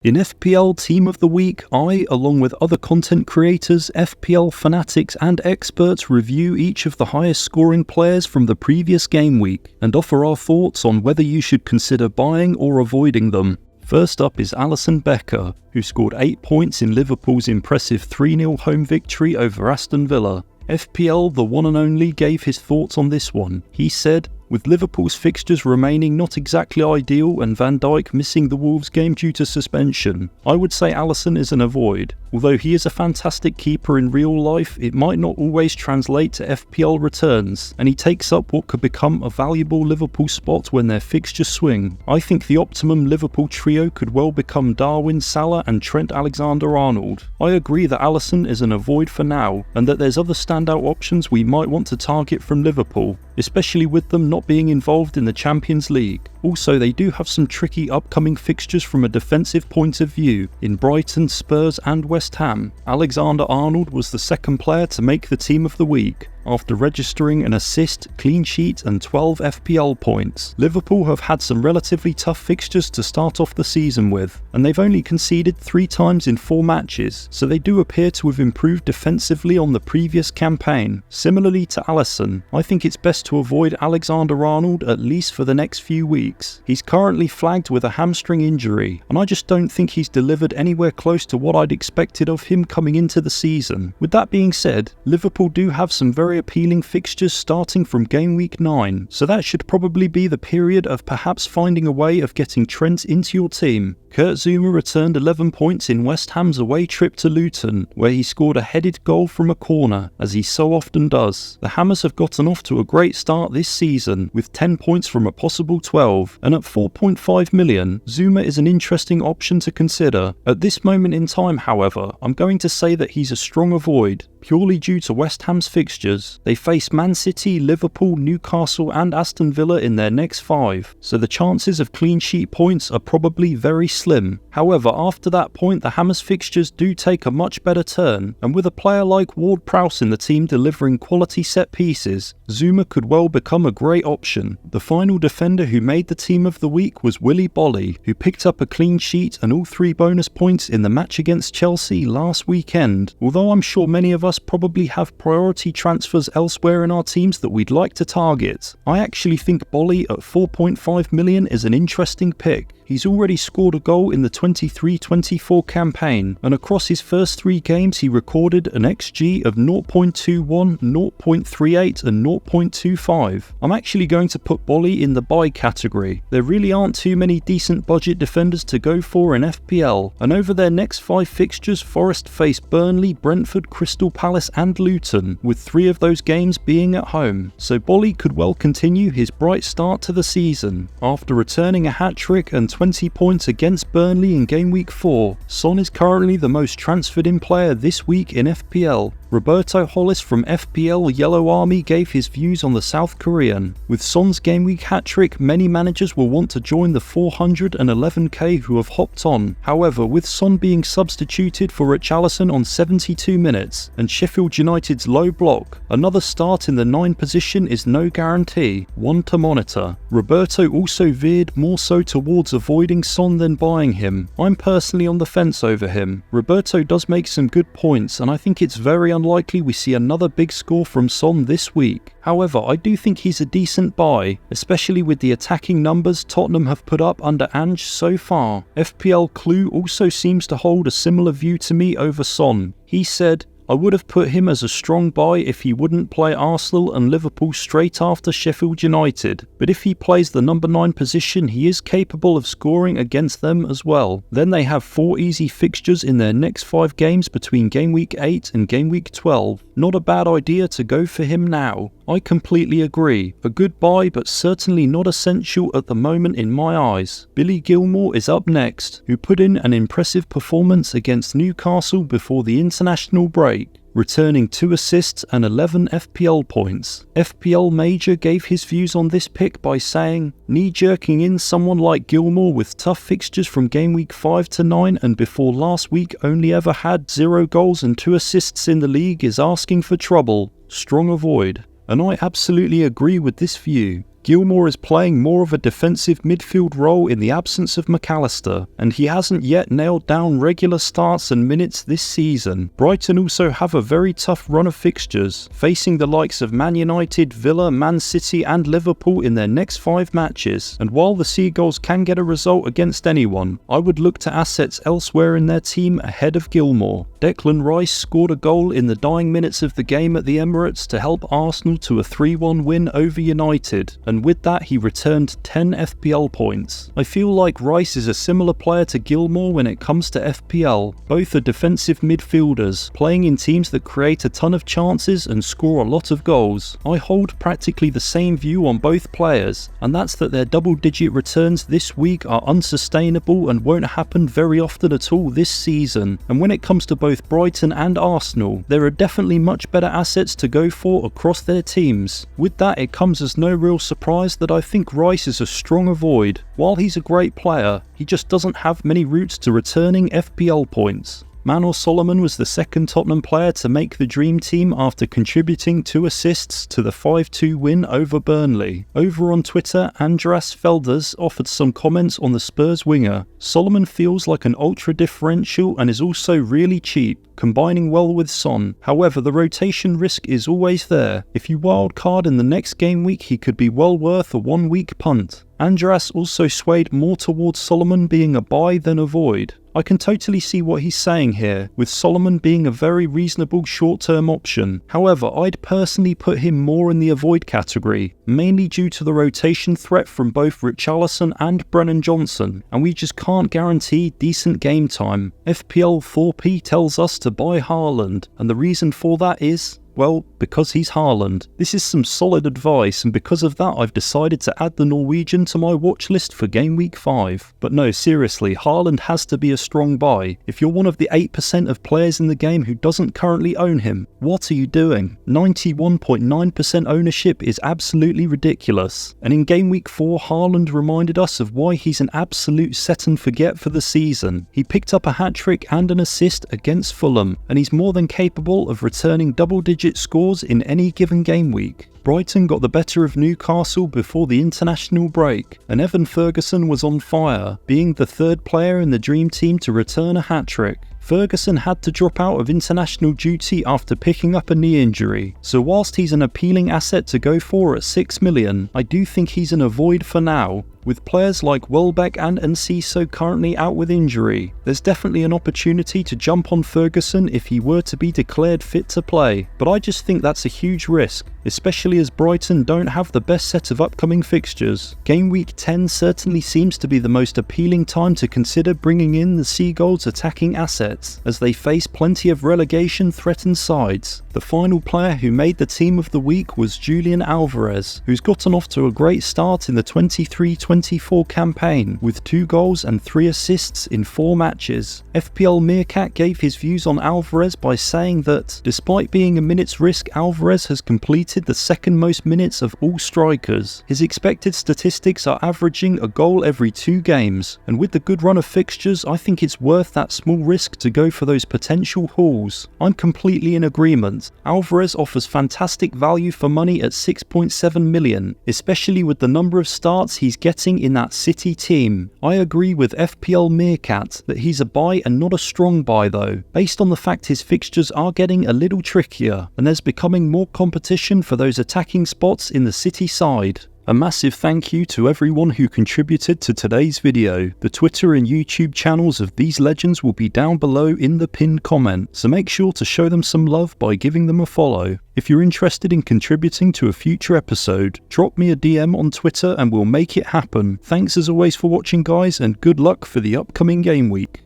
In FPL Team of the Week, I, along with other content creators, FPL fanatics and experts, review each of the highest scoring players from the previous game week and offer our thoughts on whether you should consider buying or avoiding them. First up is Alisson Becker, who scored 8 points in Liverpool's impressive 3-0 home victory over Aston Villa. FPL, the one and only, gave his thoughts on this one. He said, "With Liverpool's fixtures remaining not exactly ideal and Van Dijk missing the Wolves game due to suspension, I would say Alisson is an avoid. Although he is a fantastic keeper in real life, it might not always translate to FPL returns, and he takes up what could become a valuable Liverpool spot when their fixtures swing. I think the optimum Liverpool trio could well become Darwin, Salah and Trent Alexander-Arnold. I agree that Alisson is an avoid for now, and that there's other standout options we might want to target from Liverpool, especially with them not being involved in the Champions League. Also, they do have some tricky upcoming fixtures from a defensive point of view in Brighton, Spurs and West Ham. Alexander-Arnold was the second player to make the Team of the Week, after registering an assist, clean sheet and 12 FPL points. Liverpool have had some relatively tough fixtures to start off the season with, and they've only conceded 3 times in 4 matches, so they do appear to have improved defensively on the previous campaign. Similarly to Alisson, I think it's best to avoid Alexander-Arnold at least for the next few weeks. He's currently flagged with a hamstring injury, and I just don't think he's delivered anywhere close to what I'd expected of him coming into the season. With that being said, Liverpool do have some very appealing fixtures starting from game week 9, so that should probably be the period of perhaps finding a way of getting Trent into your team. Kurt Zouma returned 11 points in West Ham's away trip to Luton, where he scored a headed goal from a corner, as he so often does. The Hammers have gotten off to a great start this season, with 10 points from a possible 12, and at 4.5 million, Zouma is an interesting option to consider. At this moment in time, however, I'm going to say that he's a strong avoid, purely due to West Ham's fixtures. They face Man City, Liverpool, Newcastle and Aston Villa in their next 5, so the chances of clean sheet points are probably very slim. However, after that point, the Hammers' fixtures do take a much better turn, and with a player like Ward-Prowse in the team delivering quality set pieces, Zouma could well become a great option. The final defender who made the Team of the Week was Willy Bolly, who picked up a clean sheet and all 3 bonus points in the match against Chelsea last weekend. Although I'm sure many of us probably have priority transfers elsewhere in our teams that we'd like to target, I actually think Bolly at 4.5 million is an interesting pick. He's already scored a goal in the 23-24 campaign, and across his first 3 games he recorded an XG of 0.21, 0.38 and 0.25. I'm actually going to put Bolly in the buy category. There really aren't too many decent budget defenders to go for in FPL, and over their next 5 fixtures, Forest face Burnley, Brentford, Crystal Palace and Luton, with 3 of those games being at home. So Bolly could well continue his bright start to the season. After returning a hat-trick and 20 points against Burnley in game week 4, Son is currently the most transferred in player this week in FPL. Roberto Hollis from FPL Yellow Army gave his views on the South Korean. With Son's game week hat-trick, many managers will want to join the 411k who have hopped on. However, with Son being substituted for Richarlison on 72 minutes and Sheffield United's low block, another start in the 9 position is no guarantee, one to monitor. Roberto also veered more so towards avoiding Son than buying him. I'm personally on the fence over him. Roberto does make some good points, and I think it's very unlikely we see another big score from Son this week. However, I do think he's a decent buy, especially with the attacking numbers Tottenham have put up under Ange so far. FPL Clue also seems to hold a similar view to me over Son. He said, "I would have put him as a strong buy if he wouldn't play Arsenal and Liverpool straight after Sheffield United, but if he plays the number 9 position, he is capable of scoring against them as well. Then they have 4 easy fixtures in their next 5 games between game week 8 and game week 12. Not a bad idea to go for him now." I completely agree. A good buy, but certainly not essential at the moment in my eyes. Billy Gilmour is up next, who put in an impressive performance against Newcastle before the international break, returning 2 assists and 11 FPL points. FPL Major gave his views on this pick by saying, "Knee-jerking in someone like Gilmour with tough fixtures from game week 5 to 9 and before last week only ever had 0 goals and 2 assists in the league is asking for trouble. Strong avoid." And I absolutely agree with this view. Gilmour is playing more of a defensive midfield role in the absence of McAllister, and he hasn't yet nailed down regular starts and minutes this season. Brighton also have a very tough run of fixtures, facing the likes of Man United, Villa, Man City and Liverpool in their next 5 matches, and while the Seagulls can get a result against anyone, I would look to assets elsewhere in their team ahead of Gilmour. Declan Rice scored a goal in the dying minutes of the game at the Emirates to help Arsenal to a 3-1 win over United, and with that he returned 10 FPL points. I feel like Rice is a similar player to Gilmour when it comes to FPL. Both are defensive midfielders, playing in teams that create a ton of chances and score a lot of goals. I hold practically the same view on both players, and that's that their double-digit returns this week are unsustainable and won't happen very often at all this season. And when it comes to both Brighton and Arsenal, there are definitely much better assets to go for across their teams. With that, it comes as no real surprise that I think Rice is a strong avoid. While he's a great player, he just doesn't have many routes to returning FPL points. Manor Solomon was the second Tottenham player to make the Dream Team after contributing 2 assists to the 5-2 win over Burnley. Over on Twitter, Andras Felders offered some comments on the Spurs winger. Solomon feels like an ultra differential and is also really cheap, combining well with Son. However, the rotation risk is always there. If you wildcard in the next game week, he could be well worth a 1-week punt. Andras also swayed more towards Solomon being a buy than a void. I can totally see what he's saying here, with Solomon being a very reasonable short-term option. However, I'd personally put him more in the avoid category, mainly due to the rotation threat from both Richarlison and Brennan Johnson, and we just can't guarantee decent game time. FPL 4P tells us to buy Haaland, and the reason for that is, well, because he's Haaland. This is some solid advice, and because of that I've decided to add the Norwegian to my watch list for game week 5. But no, seriously, Haaland has to be a strong buy. If you're one of the 8% of players in the game who doesn't currently own him, what are you doing? 91.9% ownership is absolutely ridiculous. And in game week 4, Haaland reminded us of why he's an absolute set and forget for the season. He picked up a hat-trick and an assist against Fulham, and he's more than capable of returning double-digit scores in any given game week. Brighton got the better of Newcastle before the international break, and Evan Ferguson was on fire, being the 3rd player in the Dream Team to return a hat-trick. Ferguson had to drop out of international duty after picking up a knee injury, so whilst he's an appealing asset to go for at 6 million, I do think he's an avoid for now. With players like Welbeck and Enciso currently out with injury, there's definitely an opportunity to jump on Ferguson if he were to be declared fit to play, but I just think that's a huge risk, especially as Brighton don't have the best set of upcoming fixtures. Game week 10 certainly seems to be the most appealing time to consider bringing in the Seagulls' attacking assets, as they face plenty of relegation-threatened sides. The final player who made the team of the week was Julian Alvarez, who's gotten off to a great start in the 23-24 campaign, with 2 goals and 3 assists in 4 matches. FPL Meerkat gave his views on Alvarez by saying that, despite being a minutes risk, Alvarez has completed the 2nd most minutes of all strikers. His expected statistics are averaging a goal every 2 games, and with the good run of fixtures, I think it's worth that small risk to go for those potential hauls. I'm completely in agreement. Alvarez offers fantastic value for money at 6.7 million, especially with the number of starts he's getting in that City team. I agree with FPL Meerkat that he's a buy and not a strong buy though, based on the fact his fixtures are getting a little trickier, and there's becoming more competition for those attacking spots in the City side. A massive thank you to everyone who contributed to today's video. The Twitter and YouTube channels of these legends will be down below in the pinned comment, so make sure to show them some love by giving them a follow. If you're interested in contributing to a future episode, drop me a DM on Twitter and we'll make it happen. Thanks as always for watching guys, and good luck for the upcoming game week.